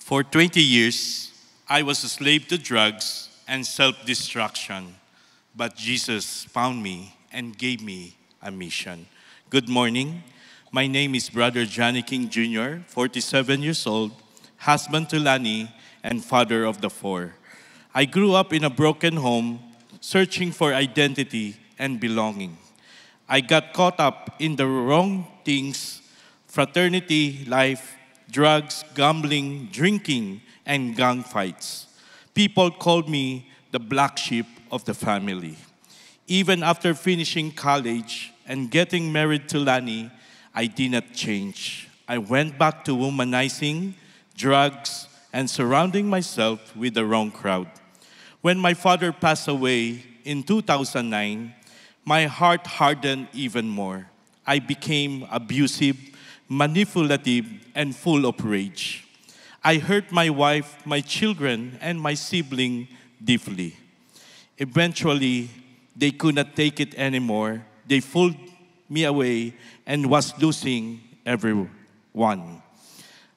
For 20 years, I was a slave to drugs and self-destruction. But Jesus found me and gave me a mission. Good morning. My name is Brother Johnny King Jr., 47 years old, husband to Lani, and father of the four. I grew up in a broken home, searching for identity and belonging. I got caught up in the wrong things: fraternity life, drugs, gambling, drinking, and gang fights. People called me the black sheep of the family. Even after finishing college and getting married to Lani, I did not change. I went back to womanizing, drugs, and surrounding myself with the wrong crowd. When my father passed away in 2009, my heart hardened even more. I became abusive, manipulative, and full of rage. I hurt my wife, my children, and my sibling deeply. Eventually, they could not take it anymore. They pulled me away and was losing everyone.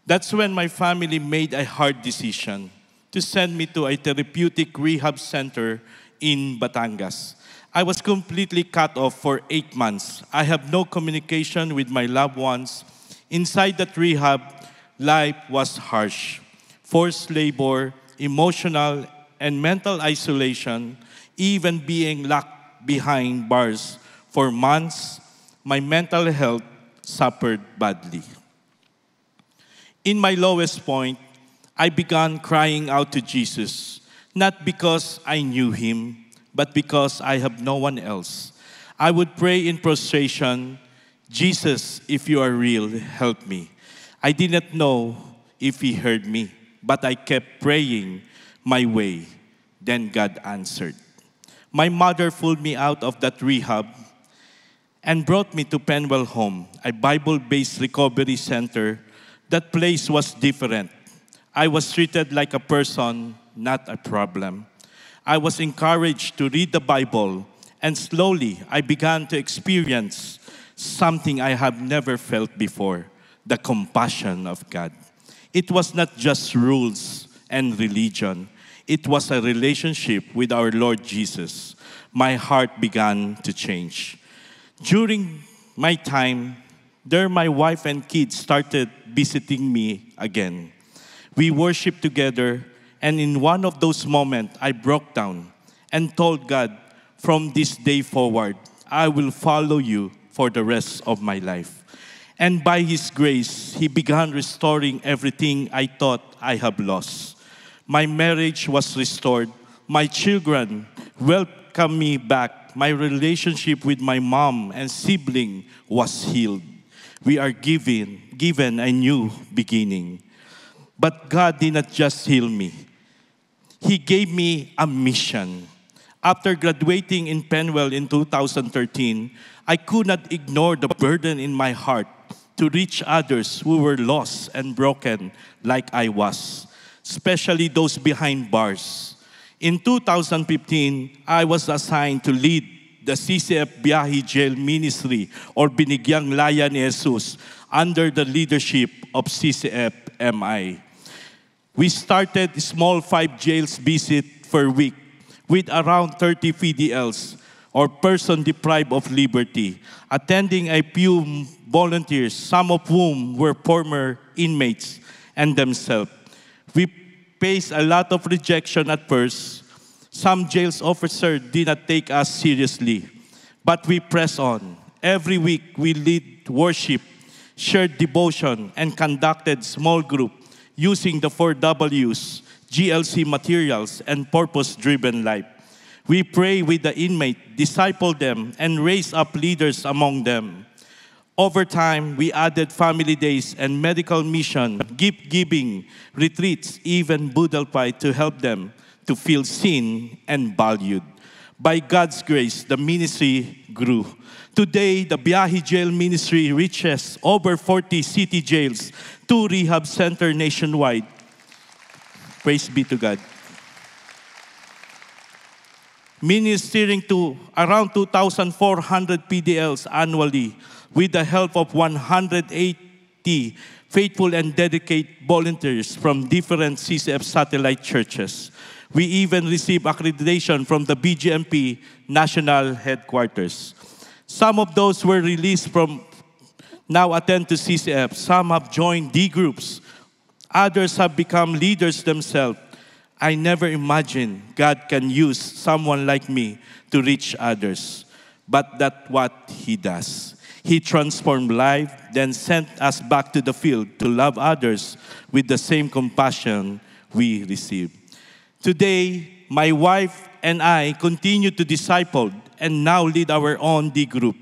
That's when my family made a hard decision to send me to a therapeutic rehab center in Batangas. I was completely cut off for 8 months. I have no communication with my loved ones. Inside that rehab, life was harsh. Forced labor, emotional and mental isolation, even being locked behind bars for months, my mental health suffered badly. In my lowest point, I began crying out to Jesus, not because I knew him, but because I have no one else. I would pray in prostration, Jesus, if you are real, help me. I did not know if he heard me, but I kept praying my way. Then God answered. My mother pulled me out of that rehab and brought me to Penwell Home, a Bible-based recovery center. That place was different. I was treated like a person, not a problem. I was encouraged to read the Bible, and slowly I began to experience something I have never felt before: the compassion of God. It was not just rules and religion. It was a relationship with our Lord Jesus. My heart began to change. During my time there, my wife and kids started visiting me again. We worshiped together, and in one of those moments, I broke down and told God, from this day forward, I will follow you for the rest of my life. And by His grace, He began restoring everything I thought I have lost. My marriage was restored. My children welcomed me back. My relationship with my mom and sibling was healed. We are given a new beginning. But God did not just heal me. He gave me a mission. After graduating in Penwell in 2013, I could not ignore the burden in my heart to reach others who were lost and broken like I was, especially those behind bars. In 2015, I was assigned to lead the CCF Biyahe Jail Ministry, or Binigyang Laya ni Jesus, under the leadership of CCF MI. We started small 5 jails visit per week with around 30 PDLs, or person deprived of liberty, attending a few volunteers, some of whom were former inmates and themselves. We faced a lot of rejection at first. Some jails officers did not take us seriously, but we pressed on. Every week we lead worship, shared devotion, and conducted small group using the 4Ws, GLC materials, and purpose-driven life. We pray with the inmate, disciple them, and raise up leaders among them. Over time, we added family days and medical mission, gift giving, retreats, even Budalpai to help them to feel seen and valued. By God's grace, the ministry grew. Today, the Biyahe Jail Ministry reaches over 40 city jails, 2 rehab centers nationwide. Praise be to God. Ministering to around 2,400 PDLs annually with the help of 180 faithful and dedicated volunteers from different CCF satellite churches. We even received accreditation from the BGMP National Headquarters. Some of those were released from now attend to CCF. Some have joined D groups. Others have become leaders themselves. I never imagined God can use someone like me to reach others. But that's what He does. He transformed life, then sent us back to the field to love others with the same compassion we receive. Today, my wife and I continue to disciple and now lead our own D group.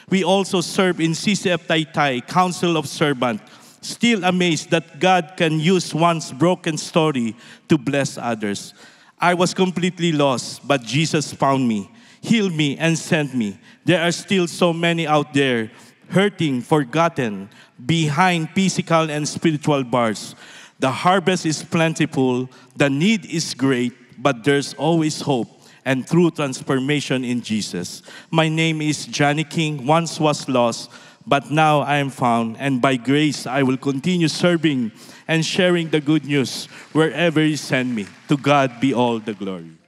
We also serve in CCF Taytay, Council of Servants, still amazed that God can use one's broken story to bless others. I was completely lost, but Jesus found me, healed me, and sent me. There are still so many out there hurting, forgotten, behind physical and spiritual bars. The harvest is plentiful, the need is great, but there's always hope and true transformation in Jesus. My name is Johnny King, once was lost, but now I am found, and by grace I will continue serving and sharing the good news wherever He send me. To God be all the glory.